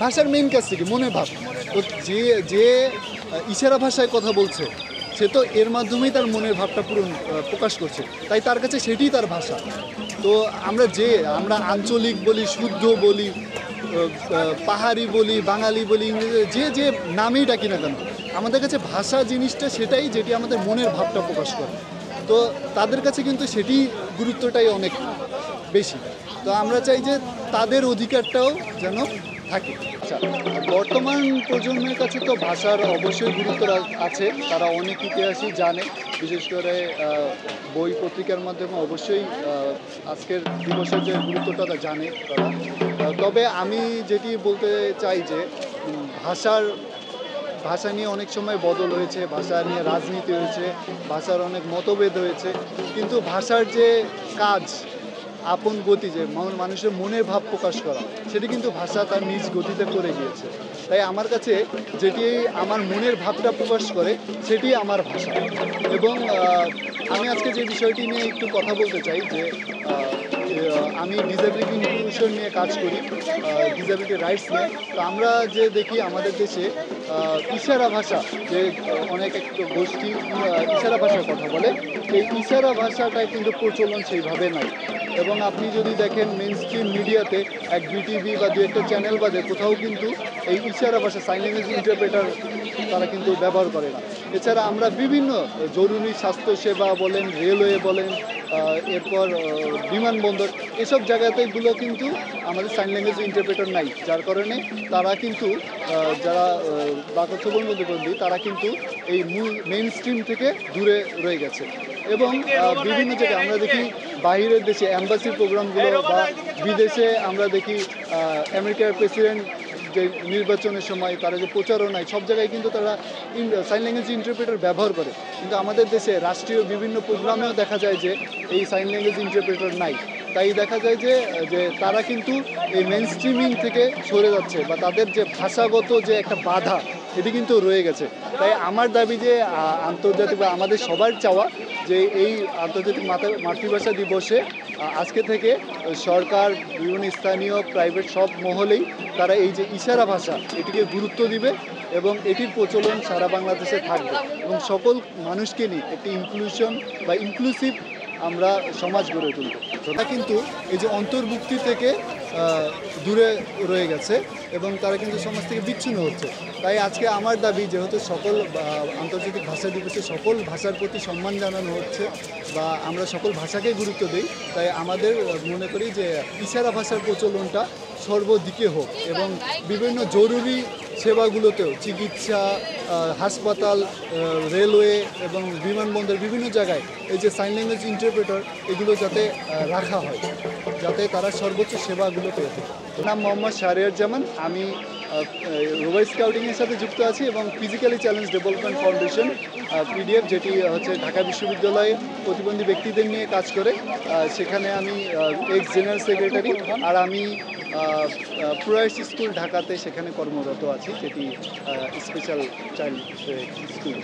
ভাষার মেইন কাজটা কি? মনের ভাব। তো যে যে ইশারা ভাষায় কথা বলছে সে তো এর মাধ্যমেই তার মনের ভাবটা প্রকাশ করছে, তাই তার কাছে সেটিই তার ভাষা। তো আমরা আঞ্চলিক বলি, শুদ্ধ বলি, পাহাড়ি বলি, বাঙালি বলি, ইংরেজি যে নামেই ডাকি না কেন, আমাদের কাছে ভাষা জিনিসটা সেটাই যেটি আমাদের মনের ভাবটা প্রকাশ করে। তো তাদের কাছে কিন্তু সেটি গুরুত্বটাই অনেক বেশি। তো আমরা চাই যে তাদের অধিকারটাও যেন থাকে। আচ্ছা, বর্তমান প্রজন্মের কাছে তো ভাষার অবশ্যই গুরুত্ব আছে, তারা অনেক ইতিহাসই জানে, বিশেষ করে বই পত্রিকার মাধ্যমে অবশ্যই আজকের দিবসের যে গুরুত্বটা তা জানে তারা। তবে আমি যেটি বলতে চাই যে ভাষা নিয়ে অনেক সময় বদল হয়েছে, ভাষা নিয়ে রাজনীতি হয়েছে, ভাষার অনেক মতভেদ হয়েছে, কিন্তু ভাষার যে কাজ, আপন গতি, যে মানুষের মনের ভাব প্রকাশ করা, সেটি কিন্তু ভাষা তার নিজ গতিতে করে গিয়েছে। তাই আমার কাছে যেটি আমার মনের ভাবটা প্রকাশ করে সেটি আমার ভাষা। এবং আমি আজকে যে বিষয়টি নিয়ে একটু কথা বলতে চাই যে আমি ডিসেবিলিটি ইনক্লুশন নিয়ে কাজ করি, ডিসেবিলিটি রাইটস নিয়ে। তো আমরা যে দেখি আমাদের দেশে ইশারা ভাষা, যে অনেক একটু গোষ্ঠী ইশারা ভাষার কথা বলে, এই ইশারা ভাষাটায় কিন্তু প্রচলন সেইভাবে নাই। এবং আপনি যদি দেখেন মেইন স্ট্রিম মিডিয়াতে এক বিটিভি বা দু একটা চ্যানেল বাদে কোথাও কিন্তু এই ইশারা ভাষা, সাইন ল্যাঙ্গুয়েজ ইন্টারপ্রেটার তারা কিন্তু ব্যবহার করে না। এছাড়া আমরা বিভিন্ন জরুরি স্বাস্থ্যসেবা বলেন, রেলওয়ে বলেন, এরপর বিমানবন্দর, এসব জায়গাতেগুলো কিন্তু আমাদের সাইন ল্যাঙ্গুয়েজ ইন্টারপ্রেটার নাই, যার কারণে তারা কিন্তু যারা বাকচ্ছবন প্রতিবন্ধী তারা কিন্তু এই মূল মেইন স্ট্রিম থেকে দূরে রয়ে গেছে। এবং বিভিন্ন জায়গায় আমরা দেখি বাইরের দেশে অ্যাম্বাসি প্রোগ্রামগুলো, বা বিদেশে আমরা দেখি আমেরিকার প্রেসিডেন্ট যে নির্বাচনের সময় তারা যে প্রচারণায় সব জায়গায় কিন্তু তারা সাইন ল্যাঙ্গুয়েজ ইন্টারপ্রেটার ব্যবহার করে, কিন্তু আমাদের দেশে রাষ্ট্রীয় বিভিন্ন প্রোগ্রামেও দেখা যায় যে এই সাইন ল্যাঙ্গুয়েজ ইন্টারপ্রেটার নাই। তাই দেখা যায় যে তারা কিন্তু এই মেইন স্ট্রিমিং থেকে সরে যাচ্ছে, বা তাদের যে ভাষাগত যে একটা বাধা এটি কিন্তু রয়ে গেছে। তাই আমার দাবি যে আন্তর্জাতিক বা আমাদের সবার চাওয়া যে এই আন্তর্জাতিক মাতৃভাষা দিবসে আজকে থেকে সরকার, বিভিন্ন স্থানীয় প্রাইভেট সব মহলেই তারা এই যে ইশারা ভাষা এটিকে গুরুত্ব দিবে এবং এটির প্রচলন সারা বাংলাদেশে থাকবে, এবং সকল মানুষকে নিয়ে একটি ইনক্লুশন বা ইনক্লুসিভ আমরা সমাজ গড়ে তুলব। তারা কিন্তু এই যে অন্তর্ভুক্তি থেকে দূরে রয়ে গেছে এবং তারা কিন্তু সমাজ থেকে বিচ্ছিন্ন হচ্ছে। তাই আজকে আমার দাবি, যেহেতু সকল আন্তর্জাতিক ভাষা দিবসে সকল ভাষার প্রতি সম্মান জানানো হচ্ছে বা আমরা সকল ভাষাকে গুরুত্ব দিই, তাই আমাদের মনে করি যে ইশারা ভাষার প্রচলনটা সর্বদিকে হোক, এবং বিভিন্ন জরুরি সেবাগুলোতেও, চিকিৎসা, হাসপাতাল, রেলওয়ে এবং বিমানবন্দর, বিভিন্ন জায়গায় এই যে সাইন ল্যাঙ্গুয়েজ ইন্টারপ্রেটার এগুলো যাতে রাখা হয়, যাতে তারা সর্বোচ্চ সেবাগুলো পেয়ে থাকে। নাম মোহাম্মদ শাহরিয়ার জামান, আমি রোভার স্কাউটিংয়ের সাথে যুক্ত আছি এবং physically challenge development foundation PDF, যেটি হচ্ছে ঢাকা বিশ্ববিদ্যালয়ে প্রতিবন্ধী ব্যক্তিদের নিয়ে কাজ করে, সেখানে আমি এক্স জেনারেল সেক্রেটারি। আর আমি প্রয়াস স্কুল ঢাকাতে সেখানে কর্মরত আছি, যেটি স্পেশাল চাইল্ড স্কুল।